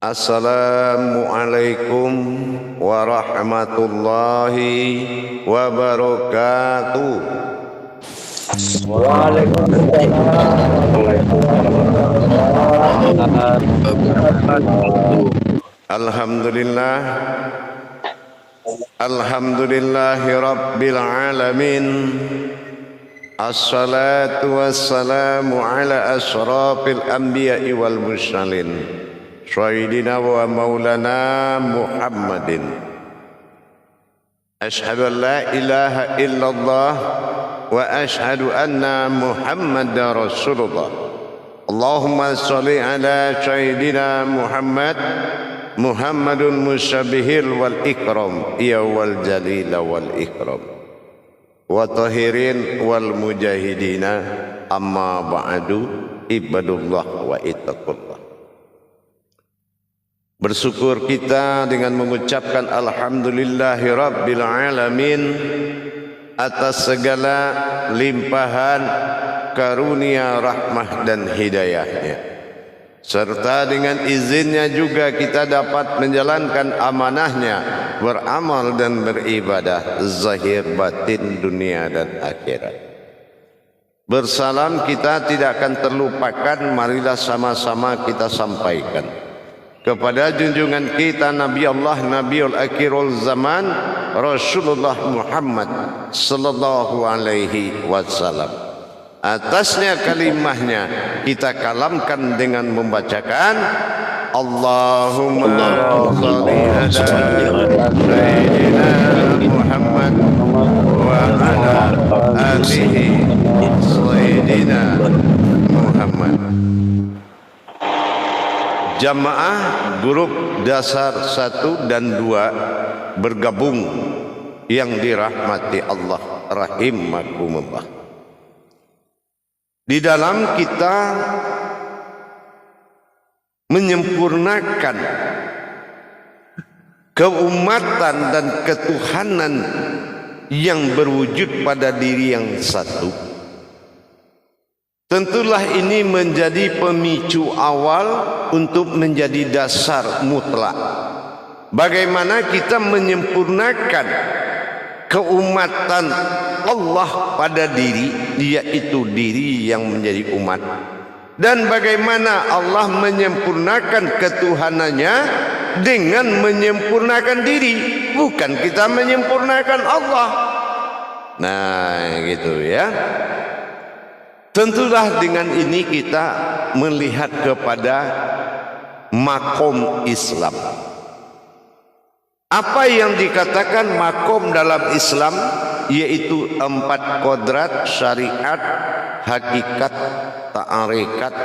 Assalamualaikum warahmatullahi wabarakatuh. Alhamdulillah, alhamdulillahi rabbil alamin. Assalatu wassalamu ala asyrafil anbiya'i wal mursalin Sayyidina wa maulana Muhammadin. Ashhadu an la ilaha illallah wa ashhadu anna Muhammadar Rasulullah. Allahumma sholli ala Sayyidina Muhammad Muhammadun musyabihil wal ikram ya wal jalila wal ikram wa tahirin wal mujahidina amma ba'du ibadullah wa ittaqullah. Bersyukur kita dengan mengucapkan alhamdulillahi rabbil alamin atas segala limpahan karunia rahmah dan hidayahnya, serta dengan izinnya juga kita dapat menjalankan amanahnya, beramal dan beribadah zahir batin dunia dan akhirat. Bersalam kita tidak akan terlupakan, marilah sama-sama kita sampaikan kepada junjungan kita Nabi Allah Nabiul Akhirul Zaman Rasulullah Muhammad sallallahu alaihi wasallam. Atasnya kalimahnya kita kalamkan dengan membacakan Allahumma shalli ala sayyidina Muhammad wa ala alihi sayyidina Muhammad. Jamaah grup dasar 1 dan 2 bergabung yang dirahmati Allah rahimakumullah. Di dalam kita menyempurnakan keumatan dan ketuhanan yang berwujud pada diri yang satu, tentulah ini menjadi pemicu awal untuk menjadi dasar mutlak. Bagaimana kita menyempurnakan keumatan Allah pada diri, yaitu diri yang menjadi umat, dan bagaimana Allah menyempurnakan ketuhanannya dengan menyempurnakan diri, bukan kita menyempurnakan Allah. Nah, gitu ya. Tentulah dengan ini kita melihat kepada makom Islam. Apa yang dikatakan makom dalam Islam, yaitu 4 kodrat, syariat, hakikat, ta'arikat,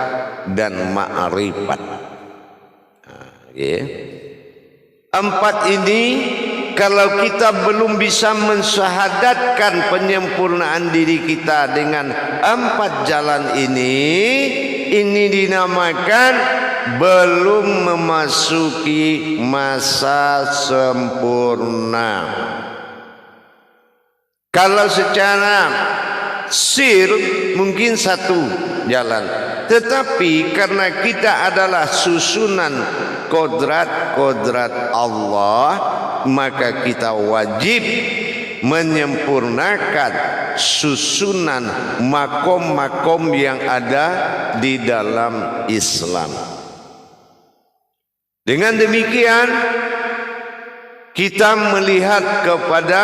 dan ma'rifat. Empat ini kalau kita belum bisa mensyahadatkan penyempurnaan diri kita dengan 4 jalan ini dinamakan belum memasuki masa sempurna. Kalau secara sir mungkin 1 jalan, tetapi karena kita adalah susunan kodrat-kodrat Allah, maka kita wajib menyempurnakan susunan makom-makom yang ada di dalam Islam. Dengan demikian kita melihat kepada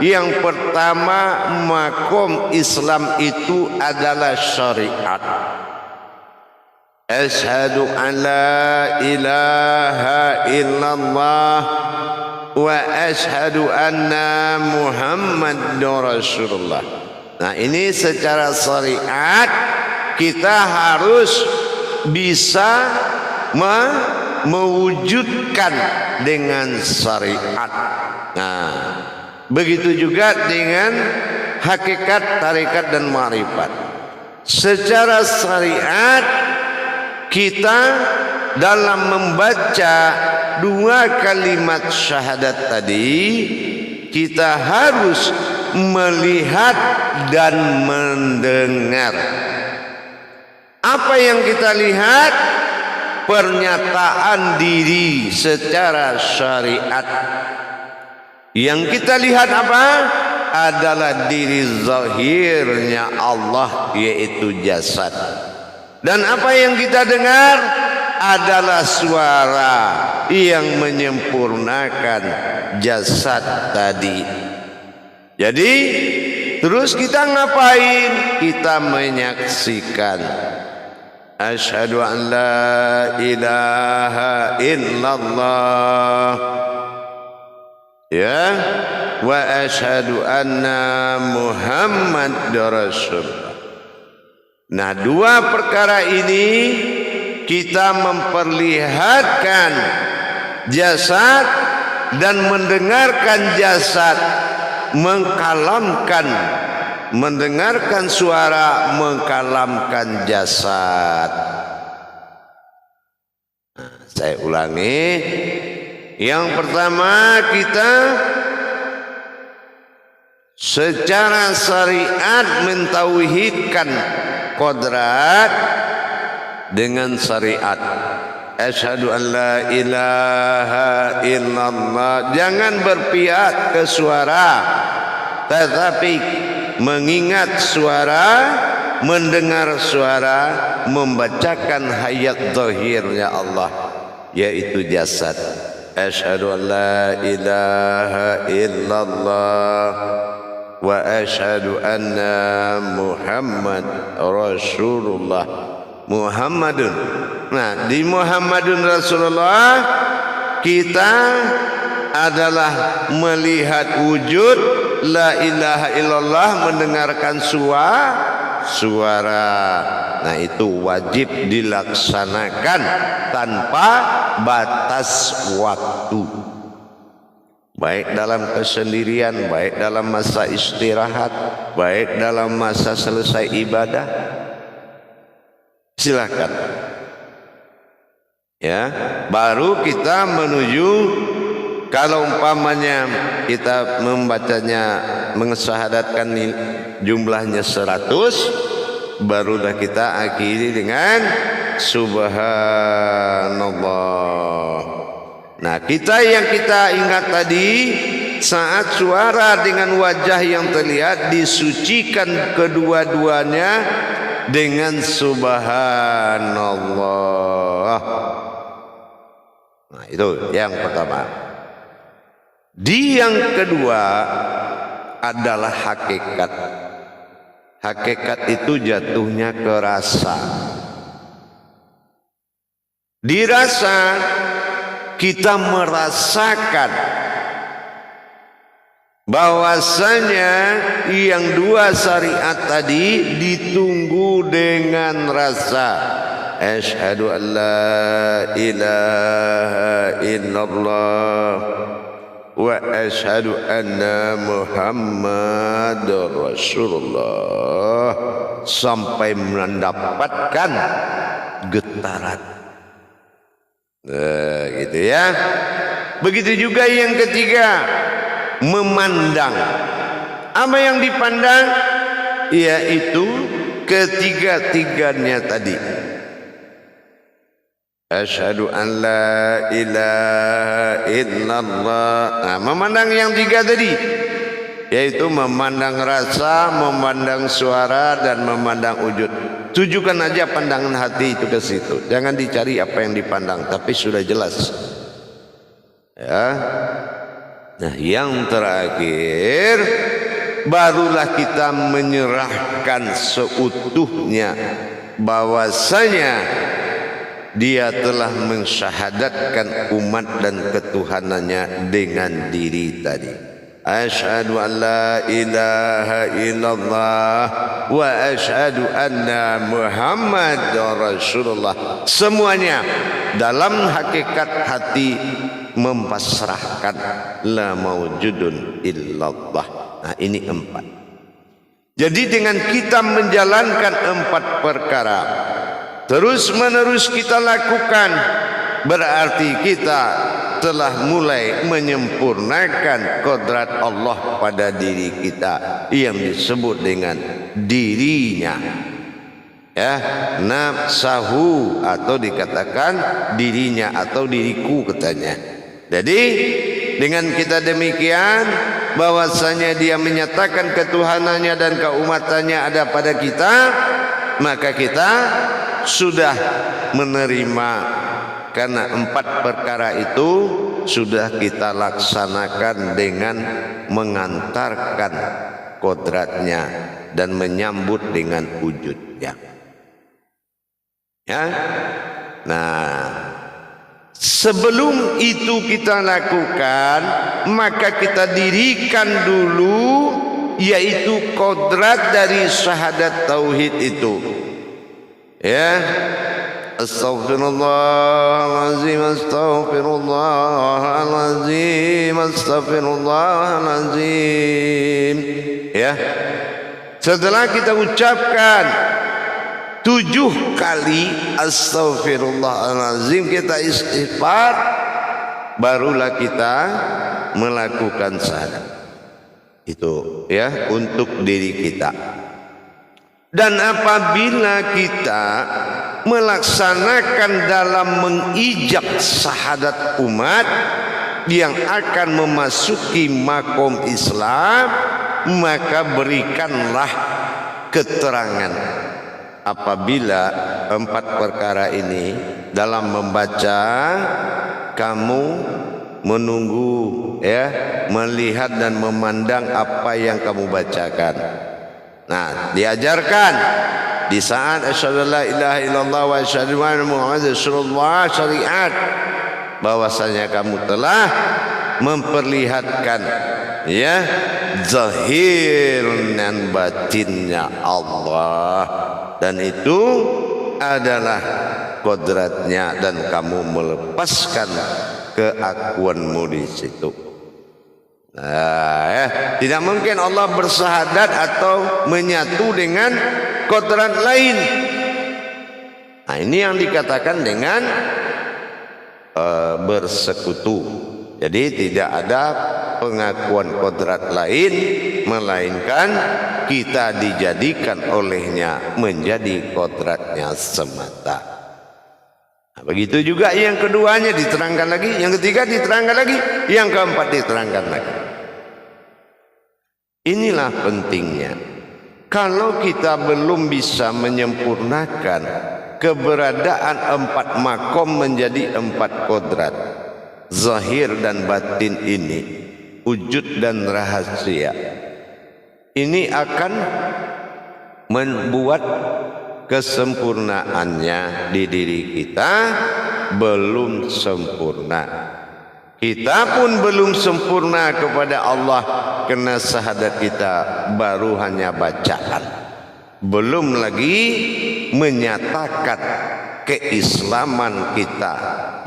yang pertama, makom Islam itu adalah syariat. Asyhadu an la ilaha illallah wa asyhadu anna Muhammadar Rasulullah. Nah, ini secara syariat kita harus bisa mewujudkan dengan syariat. Nah, begitu juga dengan hakikat, tarikat, dan ma'rifat. Secara syariat kita dalam membaca 2 kalimat syahadat tadi, kita harus melihat dan mendengar. Apa yang kita lihat? pernyataan diri secara syariat. Yang kita lihat apa? Adalah diri zahirnya Allah, yaitu jasad. Dan apa yang kita dengar adalah suara yang menyempurnakan jasad tadi. Jadi terus kita ngapain? Kita menyaksikan. Asyhadu an la ilaha illallah, ya, wa asyhadu anna Muhammadar Rasulullah. Nah, dua perkara ini kita memperlihatkan jasad dan mendengarkan jasad, mengkalamkan, mendengarkan suara, mengkalamkan jasad. Nah, saya ulangi. Yang pertama, kita secara syariat mentauhidkan kodrat dengan syariat. Asyhadu an la ilaha illallah. Jangan berpihak ke suara, tetapi mengingat suara, mendengar suara, membacakan hayat zahirnya Allah, yaitu jasad. Asyhadu an la ilaha illallah wa asyhadu anna Muhammad Rasulullah. Muhammadun. Nah, di Muhammadun Rasulullah kita adalah melihat wujud la ilaha illallah, mendengarkan suara. Nah, itu wajib dilaksanakan tanpa batas waktu. Baik dalam kesendirian, baik dalam masa istirahat, baik dalam masa selesai ibadah. Silakan. Ya, baru kita menuju, kalau umpamanya kita membacanya, mengesyahadatkan jumlahnya 100, barulah kita akhiri dengan subhanallah. Nah, yang kita ingat tadi, saat suara dengan wajah yang terlihat disucikan kedua-duanya dengan subhanallah. Nah, itu yang pertama. Di yang kedua adalah hakikat. Hakikat itu jatuhnya ke rasa. Di rasa kita merasakan bahwasanya yang dua syariat tadi ditunggu dengan rasa. Asyhadu an la ilaha illallah wa asyhadu anna Muhammadar Rasulullah, sampai mendapatkan getaran. Nah, gitu ya. Begitu juga yang ketiga, memandang. Apa yang dipandang? Yaitu ketiga-tiganya tadi. Asyhadu an la ilaha illallah. Nah, memandang yang tiga tadi, yaitu memandang rasa, memandang suara, dan memandang wujud. Tujukan aja pandangan hati itu ke situ. Jangan dicari apa yang dipandang, tapi sudah jelas. Ya. Nah, yang terakhir, barulah kita menyerahkan seutuhnya bahwasanya dia telah mensyahadatkan umat dan ketuhanannya dengan diri tadi. Asyhadu an la ilaha illallah wa asyhadu anna Muhammadar Rasulullah. Semuanya dalam hakikat hati mempasrahkan la maujudun illallah. Nah, ini 4. Jadi dengan kita menjalankan 4 perkara terus menerus kita lakukan, berarti kita telah mulai menyempurnakan kodrat Allah pada diri kita yang disebut dengan dirinya. Ya, nafsahu atau dikatakan dirinya atau diriku katanya. Jadi dengan kita demikian bahwasanya dia menyatakan ketuhanannya dan keumatannya ada pada kita, maka kita sudah menerima, karena 4 perkara itu sudah kita laksanakan dengan mengantarkan kodratnya dan menyambut dengan wujudnya. Ya. Nah, sebelum itu kita lakukan, maka kita dirikan dulu, yaitu kodrat dari syahadat tauhid itu. Ya, astaghfirullahaladzim, astaghfirullahaladzim, astaghfirullahaladzim. Ya, setelah kita ucapkan 7 kali astaghfirullahaladzim, kita istighfar, barulah kita melakukan syahadat itu, ya, untuk diri kita. Dan apabila kita melaksanakan dalam mengijab syahadat umat yang akan memasuki makom Islam, maka berikanlah keterangan. Apabila 4 perkara ini dalam membaca kamu menunggu, ya, melihat dan memandang apa yang kamu bacakan. Nah, diajarkan di saat asyhadu alla ilaha illallah wa asyhadu anna muhammadar rasulullah, syariat bahwasanya kamu telah memperlihatkan, ya, zahir dan batinnya Allah, dan itu adalah kodratnya, dan kamu melepaskan keakuanmu di situ. Nah, ya, tidak mungkin Allah bersahadat atau menyatu dengan kodrat lain. Nah, ini yang dikatakan dengan bersekutu. Jadi tidak ada pengakuan kodrat lain, melainkan kita dijadikan olehnya menjadi kodratnya semata. Nah, begitu juga yang keduanya diterangkan lagi, yang ketiga diterangkan lagi, yang keempat diterangkan lagi. Inilah pentingnya. Kalau kita belum bisa menyempurnakan keberadaan 4 makom menjadi 4 kodrat, zahir dan batin ini, wujud dan rahasia, ini akan membuat kesempurnaannya di diri kita belum sempurna. Kita pun belum sempurna kepada Allah, karena syahadat kita baru hanya bacaan, belum lagi menyatakan keislaman kita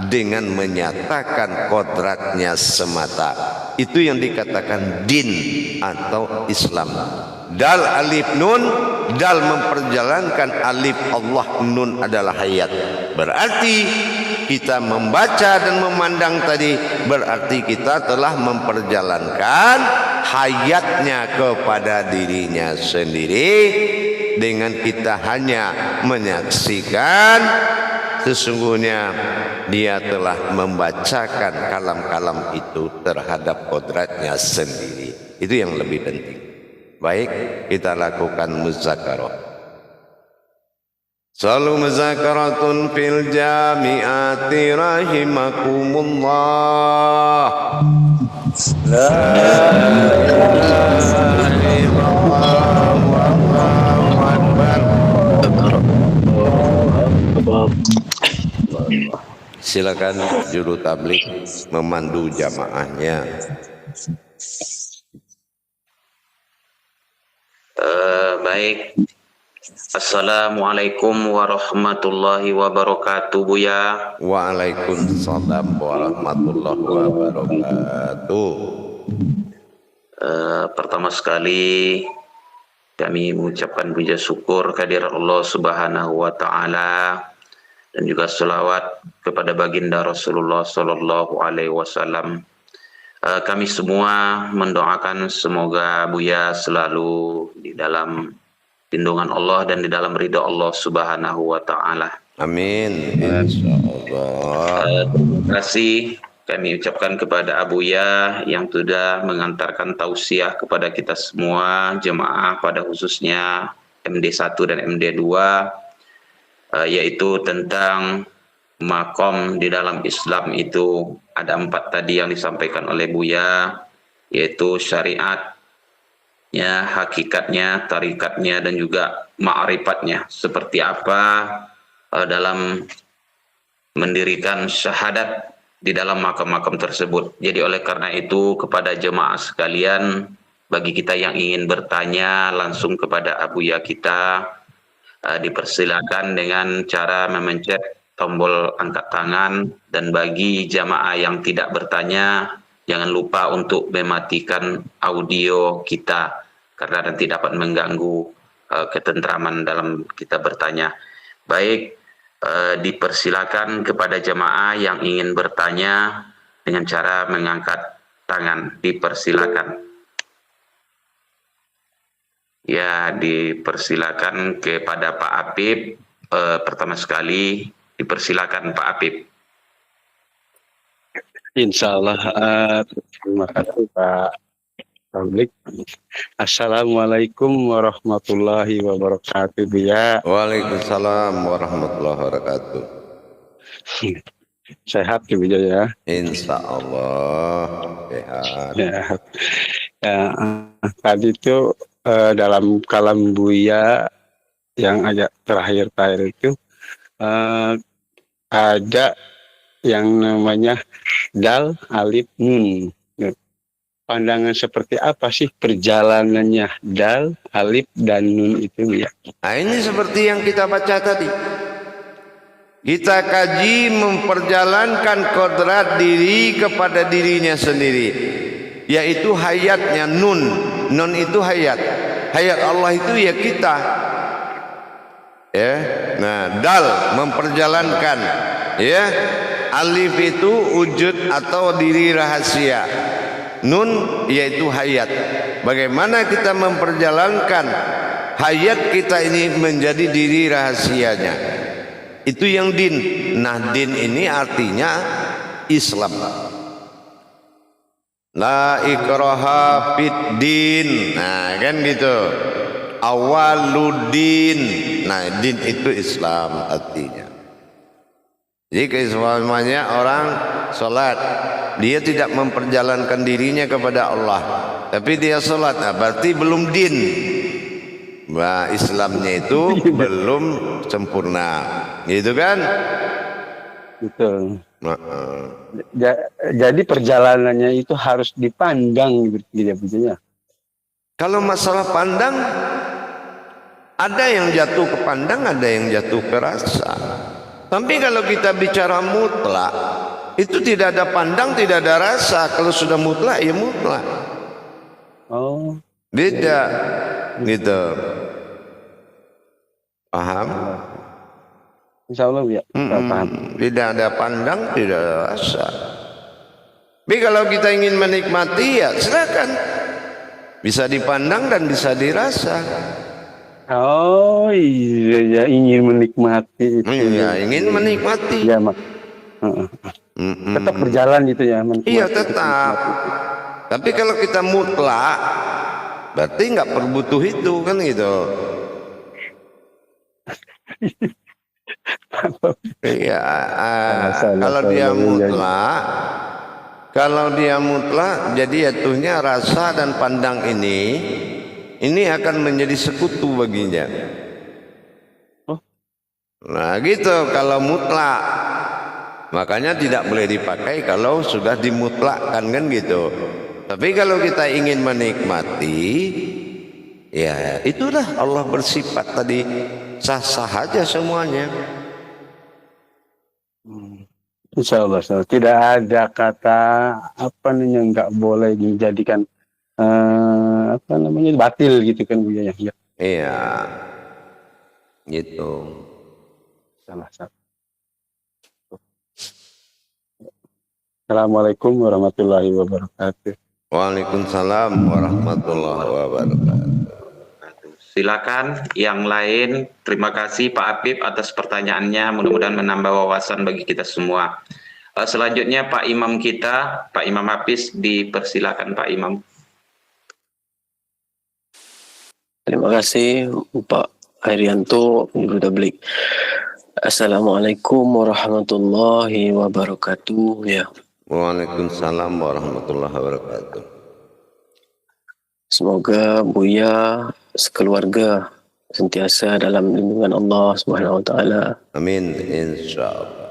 dengan menyatakan kodratnya semata. Itu yang dikatakan din atau Islam. Dal alif nun, dal memperjalankan alif Allah, nun adalah hayat. Berarti kita membaca dan memandang tadi, berarti kita telah memperjalankan hayatnya kepada dirinya sendiri, dengan kita hanya menyaksikan sesungguhnya dia telah membacakan kalam-kalam itu terhadap kodratnya sendiri. Itu yang lebih penting. Baik, kita lakukan muzakarah. Salu muzakaratun fil jami'ati rahimakumullah. La ilaha illallah wallahu akbar. Silakan juru tabligh memandu jamaahnya. Baik. Assalamualaikum warahmatullahi wabarakatuh, Buya. Waalaikumsalam warahmatullahi wabarakatuh. Pertama sekali kami mengucapkan puja syukur kehadirat Allah Subhanahu wa taala, dan juga selawat kepada baginda Rasulullah sallallahu alaihi wasallam. Kami semua mendoakan semoga Buya selalu di dalam lindungan Allah dan di dalam ridha Allah Subhanahu wa taala. Amin. Insyaallah. Terima kasih kami ucapkan kepada Abuya yang sudah mengantarkan tausiah kepada kita semua jemaah, pada khususnya MD1 dan MD2, yaitu tentang makom di dalam Islam. Itu ada 4 tadi yang disampaikan oleh Buya, yaitu syariatnya, hakikatnya, tarikatnya, dan juga ma'rifatnya. Seperti apa dalam mendirikan syahadat di dalam makam-makam tersebut. Jadi oleh karena itu kepada jemaah sekalian, bagi kita yang ingin bertanya langsung kepada Abuya kita, dipersilakan dengan cara memencet tombol angkat tangan, dan bagi jamaah yang tidak bertanya jangan lupa untuk mematikan audio kita karena nanti dapat mengganggu ketentraman dalam kita bertanya. Baik, dipersilakan kepada jamaah yang ingin bertanya dengan cara mengangkat tangan, dipersilakan. Ya, dipersilakan kepada Pak Apip. Pertama sekali dipersilakan Pak Apip. Insyaallah. Terima kasih Pak Tablik. Assalamualaikum warahmatullahi wabarakatuh, Buya. Waalaikumsalam warahmatullahi wabarakatuh. Sehat ya, Buya ya. Insyaallah sehat. Ya, tadi itu dalam kalam Buya yang agak terakhir itu ada yang namanya dal, alif, nun. Pandangan seperti apa sih perjalanannya dal, alif, dan nun itu ya? Nah, ini seperti yang kita baca tadi. Kita kaji memperjalankan kodrat diri kepada dirinya sendiri, yaitu hayatnya nun. Nun itu hayat. Hayat Allah itu ya kita. Ya. Nah, dal memperjalankan, ya. Alif itu wujud atau diri rahasia. Nun yaitu hayat. Bagaimana kita memperjalankan hayat kita ini menjadi diri rahasianya? Itu yang din. Nah, din ini artinya Islam. La ikraha fid din. Nah, kan gitu. Awaluddin. Nah, din itu Islam artinya. Jadi keislamannya orang sholat, dia tidak memperjalankan dirinya kepada Allah, tapi dia sholat. Nah, berarti belum din. Nah, Islamnya itu belum sempurna, gitu kan? Betul. Jadi perjalanannya itu harus dipandang gitu ya. Kalau masalah pandang, ada yang jatuh ke pandang, ada yang jatuh ke rasa. Tapi kalau kita bicara mutlak, itu tidak ada pandang, tidak ada rasa. Kalau sudah mutlak, ya mutlak. Oh, beda, gitu. Paham? Insya Allah ya. Paham. Tidak ada pandang, tidak ada rasa. Tapi kalau kita ingin menikmati, ya silakan. Bisa dipandang dan bisa dirasa. Oh iya, ya, ingin menikmati itu. Iya, ingin menikmati. Ya, Mak. Tetap berjalan gitu ya. Iya, tetap. Tapi kalau kita mutlak, berarti nggak perbutuh itu kan gitu. Iya, kalau dia mutlak, jadi jatuhnya rasa dan pandang ini akan menjadi sekutu baginya. Nah, gitu kalau mutlak. Makanya tidak boleh dipakai kalau sudah dimutlakkan, kan gitu. Tapi kalau kita ingin menikmati, ya itulah Allah bersifat tadi, sah-sah aja semuanya. Insya Allah, tidak ada kata apa nih yang nggak boleh dijadikan batil gitu kan Bu ya. Iya, gitu. Salah. Assalamualaikum warahmatullahi wabarakatuh. Waalaikumsalam warahmatullahi wabarakatuh. Silakan yang lain. Terima kasih Pak Apip atas pertanyaannya. Mudah-mudahan menambah wawasan bagi kita semua. Selanjutnya Pak Imam kita, Pak Imam Hafiz, dipersilakan Pak Imam. Terima kasih Pak Hairianto, Ibu Tablik. Assalamualaikum warahmatullahi wabarakatuh. Ya. Waalaikumsalam warahmatullahi wabarakatuh. Semoga Buya sekeluarga sentiasa dalam lindungan Allah Subhanahu wa taala. Amin insyaallah.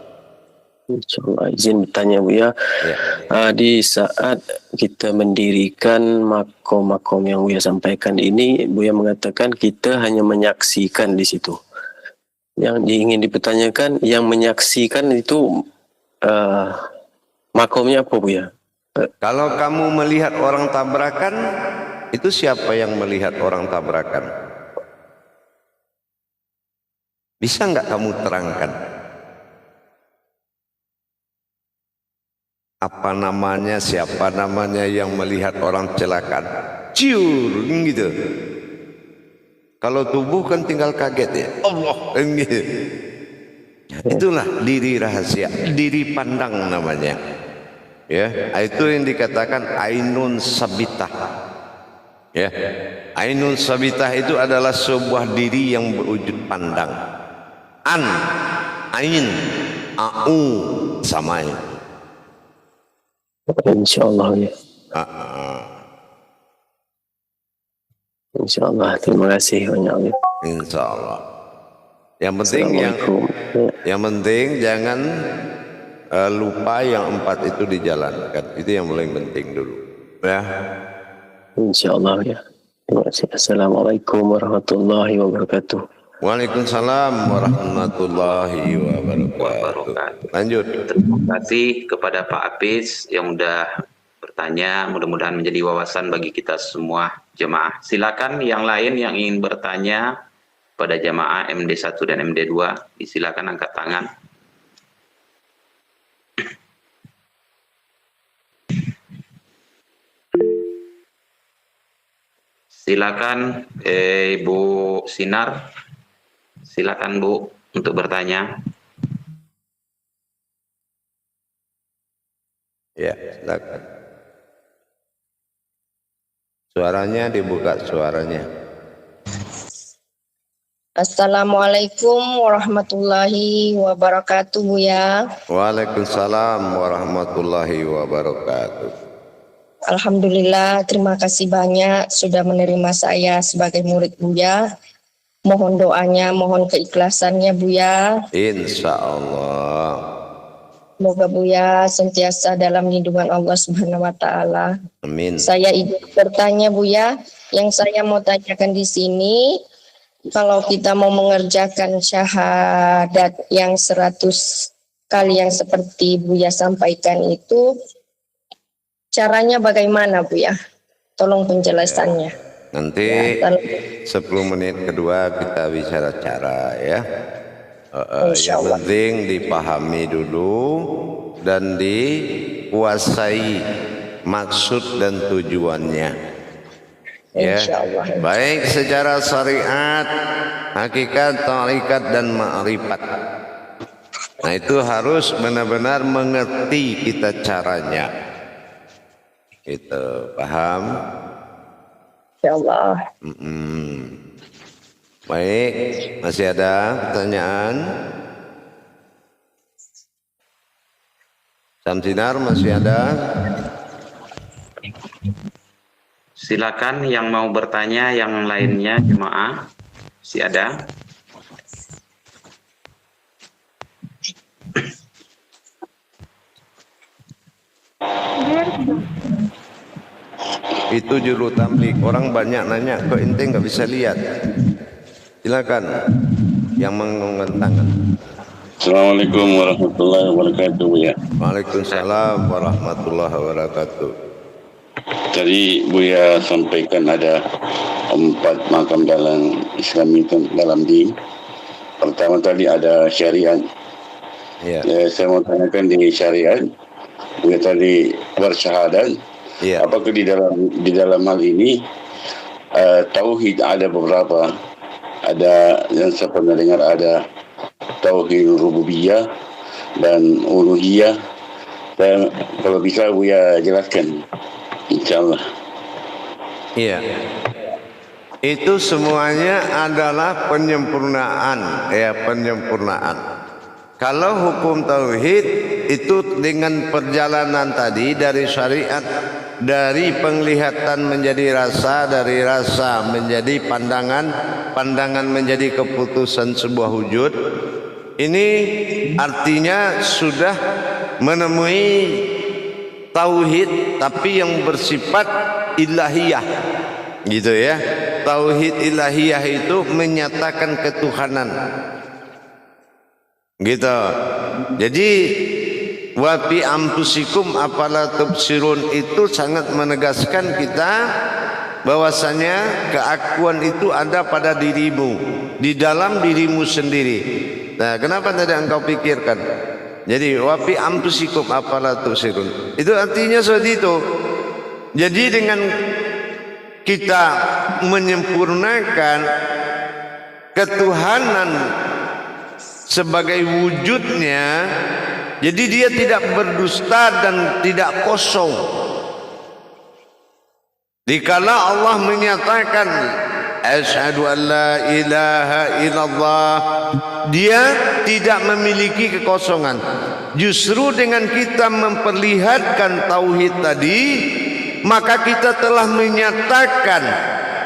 Insyaallah. Izin bertanya Buya. Ya. Di saat kita mendirikan makom-makom yang Buya sampaikan ini, Buya mengatakan kita hanya menyaksikan di situ. Yang ingin dipertanyakan, yang menyaksikan itu makomnya apa Buya? Kalau kamu melihat orang tabrakan, itu siapa yang melihat orang tabrakan? Bisa nggak kamu terangkan? Apa namanya, siapa namanya yang melihat orang celakaan? Ciur, gitu. Kalau tubuh kan tinggal kaget ya. Allah, gitu. Itulah diri rahasia, diri pandang namanya. Ya, itu yang dikatakan ainun sabitah. Ya, ainun sabitah itu adalah sebuah diri yang berwujud pandang. Ain, au, sama ya. Insyaallah ya. Insyaallah. Terima kasih banyak. Insyaallah. Yang penting jangan lupa yang 4 itu dijalankan. Itu yang paling penting dulu. Ya. Insyaallah ya. Terima kasih. Assalamualaikum warahmatullahi wabarakatuh. Waalaikumsalam warahmatullahi wabarakatuh. Lanjut. Terima kasih kepada Pak Apis yang sudah bertanya. Mudah-mudahan menjadi wawasan bagi kita semua jemaah. Silakan yang lain yang ingin bertanya pada jemaah MD1 dan MD2, disilakan angkat tangan. Silakan Ibu Sinar, silakan Bu untuk bertanya. Ya, silakan. Suaranya dibuka suaranya. Assalamualaikum warahmatullahi wabarakatuh Buya. Waalaikumsalam warahmatullahi wabarakatuh. Alhamdulillah, terima kasih banyak sudah menerima saya sebagai murid Buya. Mohon doanya, mohon keikhlasannya Buya. Insya Allah. Semoga Buya sentiasa dalam lindungan Allah Subhanahu wa taala. Amin. Saya ingin bertanya Buya, yang saya mau tanyakan di sini, kalau kita mau mengerjakan syahadat yang 100 kali yang seperti Buya sampaikan itu, caranya bagaimana Bu ya? Tolong penjelasannya. Nanti Ya, 10 menit kedua kita bicara cara ya. Yang penting dipahami dulu dan dikuasai maksud dan tujuannya. Ya, baik secara syariat, hakikat, tarekat dan ma'rifat. Nah itu harus benar-benar mengerti kita caranya. Itu paham? Insyaallah. Baik, masih ada pertanyaan? Samsinar masih ada? Silakan yang mau bertanya, yang lainnya jemaah, masih ada? Itu juru tablik. Orang banyak nanya, kok ente nggak bisa lihat? Silakan yang mengangkat tangan. Assalamualaikum warahmatullahi wabarakatuh ya. Waalaikumsalam warahmatullahi wabarakatuh. Tadi Buya sampaikan ada 4 makam dalam Islam itu dalam din. Pertama tadi ada syariat. Ya. Saya mau tanyakan di syariat, Buya tadi bersyahadat. Ya. Apakah di dalam hal ini Tauhid ada beberapa. Ada yang saya pernah dengar, ada tauhid rububiyah dan uluhiyah. Dan kalau bisa Buya jelaskan, insyaallah. Iya. Itu semuanya adalah penyempurnaan, ya, penyempurnaan. Kalau hukum tauhid itu dengan perjalanan tadi dari syariat, dari penglihatan menjadi rasa, dari rasa menjadi pandangan, pandangan menjadi keputusan sebuah wujud. Ini artinya sudah menemui tauhid tapi yang bersifat ilahiyah, gitu ya. Tauhid ilahiyah itu menyatakan ketuhanan, gitu. Jadi wa fi anfusikum afala tubsirun itu sangat menegaskan kita bahwasanya keakuan itu ada pada dirimu, di dalam dirimu sendiri. Nah, kenapa tidak engkau pikirkan? Jadi wa fi anfusikum afala tubsirun itu artinya seperti itu. Jadi dengan kita menyempurnakan ketuhanan sebagai wujudnya, jadi dia tidak berdusta dan tidak kosong. Dikala Allah menyatakan asyhadu an la ilaha illallah, dia tidak memiliki kekosongan. Justru dengan kita memperlihatkan tauhid tadi, maka kita telah menyatakan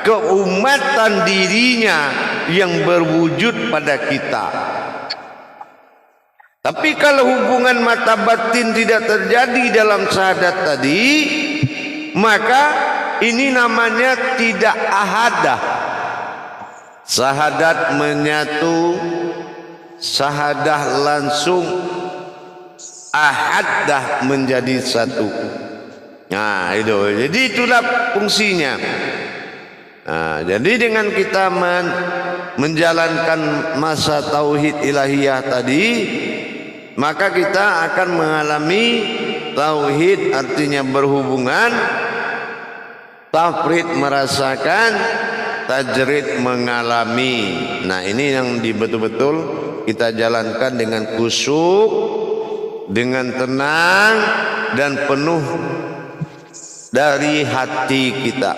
keumatan dirinya yang berwujud pada kita. Tapi kalau hubungan mata batin tidak terjadi dalam syahadat tadi, maka ini namanya tidak ahadah. Syahadat menyatu, syahadah langsung, ahadah menjadi satu. Nah itu, jadi itulah fungsinya. Nah, jadi dengan kita menjalankan masa tauhid ilahiyah tadi, maka kita akan mengalami tauhid artinya berhubungan, tafrid merasakan, tajrid mengalami. Nah ini yang betul-betul kita jalankan dengan khusyuk, dengan tenang dan penuh dari hati kita.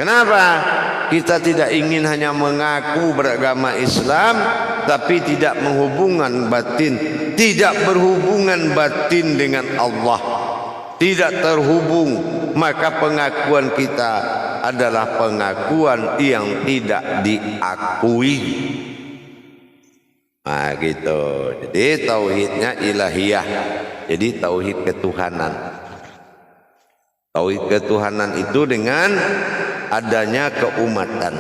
Kenapa? Kita tidak ingin hanya mengaku beragama Islam tapi tidak menghubungkan batin, tidak berhubungan batin dengan Allah, tidak terhubung, maka pengakuan kita adalah pengakuan yang tidak diakui. Nah gitu. Jadi tauhidnya ilahiyah, jadi tauhid ketuhanan. Tauhid ketuhanan itu dengan adanya keumatan.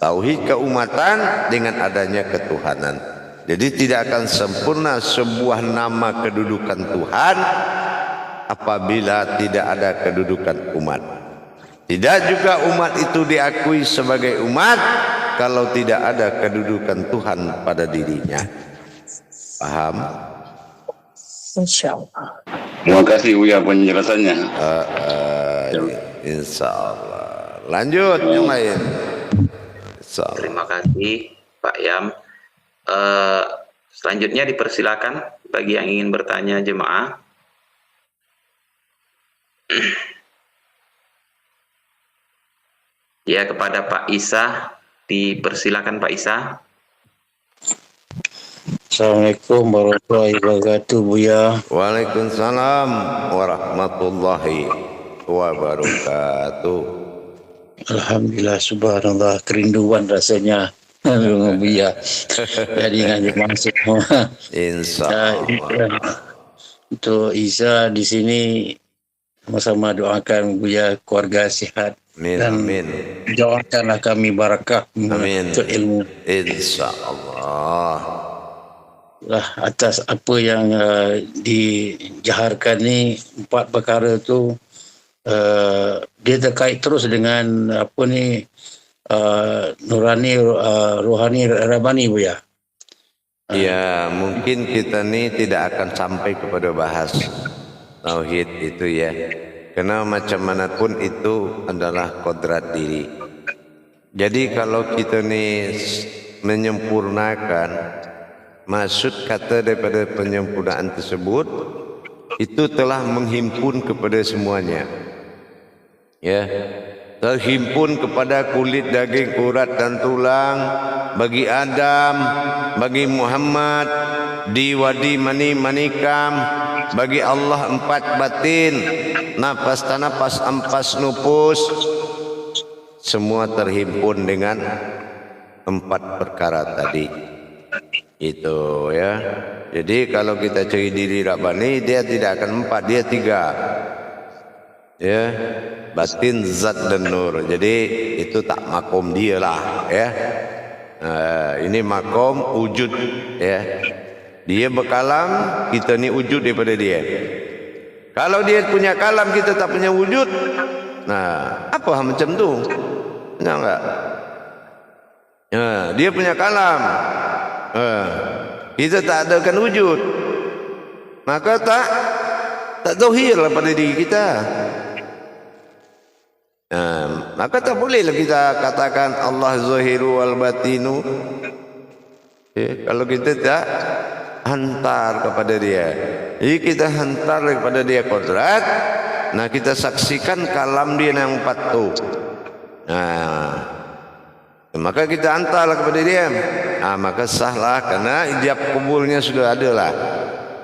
Tauhid keumatan dengan adanya ketuhanan. Jadi tidak akan sempurna sebuah nama kedudukan Tuhan apabila tidak ada kedudukan umat. Tidak juga umat itu diakui sebagai umat kalau tidak ada kedudukan Tuhan pada dirinya. Paham? Insyaallah. Terima kasih Buya penjelasannya. Insyaallah. Lanjut yang lain. Insyaallah. Terima kasih Pak Yam. Selanjutnya dipersilakan bagi yang ingin bertanya jemaah. Ya, kepada Pak Isa, dipersilakan Pak Isa. Assalamualaikum warahmatullahi wabarakatuh, Buya. Waalaikumsalam warahmatullahi wabarakatuh. Alhamdulillah, subhanallah, kerinduan rasanya dengan Buya. Jadi ngajak masuk semua. Insyaallah. Untuk Isa di sini sama-sama doakan Buya keluarga sehat. Amin, dan amin. doakanlah kami barakah untuk ilmu. Insyaallah. Lah atas apa yang dijaharkan ni, 4 perkara tu dia terkait terus dengan apa ni nurani, rohani, rabani, Buya. Ya, mungkin kita ni tidak akan sampai kepada bahas tauhid itu ya. Karena macam manapun itu adalah kodrat diri. Jadi kalau kita ni menyempurnakan, maksud kata daripada penyempurnaan tersebut itu telah menghimpun kepada semuanya. Ya, terhimpun kepada kulit, daging, urat dan tulang bagi Adam, bagi Muhammad, di wadi mani manikam, bagi Allah 4 batin, nafas tanapas ampas nupus, semua terhimpun dengan 4 perkara tadi. Itu ya. Jadi kalau kita cari diri Rabbani, dia tidak akan 4, dia 3. Ya, batin, zat dan nur. Jadi itu tak makom dia lah ya. Ini makom wujud ya. Dia berkalam, kita ni wujud daripada dia. Kalau dia punya kalam, kita tak punya wujud. Nah, apa macam tu? Benar enggak? Dia punya kalam. Kita tak adakan wujud. Maka tak zahir lah pada diri kita. Maka tak bolehlah kita katakan Allah zahiru wal batinu. Kalau kita tak hantar kepada dia. Jadi kita hantar kepada dia kodrat. Nah, kita saksikan kalam dia yang 4 tu. Maka kita hantarlah kepada dia. Maka sahlah, karena ijab kubulnya sudah ada lah.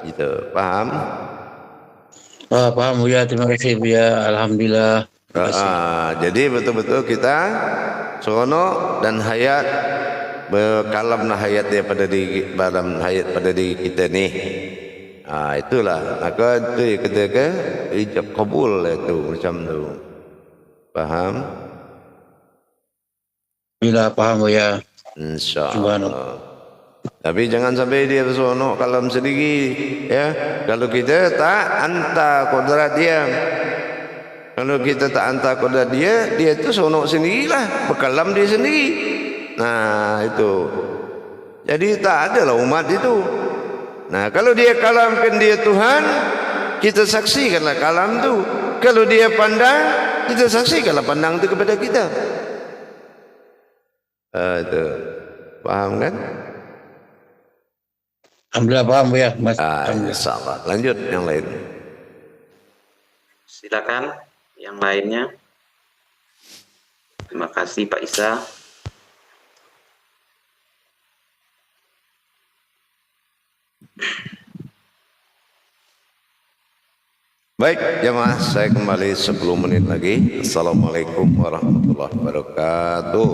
Gitu, paham? Paham Buya, terima kasih Buya, alhamdulillah. Jadi betul-betul kita seronok dan hayat berkalamlah hayat daripada diri, dalam hayat pada diri kita ni. Itulah, maka itu ketika ijab kabul itu macam tu. Paham? Bila paham Buya. InsyaAllah. Tapi jangan sampai dia seronok kalam sendiri ya. Kalau kita tak hantar kodrat dia, kalau kita tak hantar kodrat dia, dia tu seronok sendirilah, berkalam dia sendiri. Nah itu. Jadi tak adalah umat itu. Nah kalau dia kalamkan dia Tuhan, kita saksikanlah kalam tu. Kalau dia pandang, kita saksikanlah pandang tu kepada kita. Itu. Paham kan? Alhamdulillah paham Buya. InsyaAllah. Lanjut yang lain. Silakan yang lainnya. Terima kasih Pak Isa. Baik jemaah, saya kembali 10 menit lagi. Assalamualaikum warahmatullahi wabarakatuh.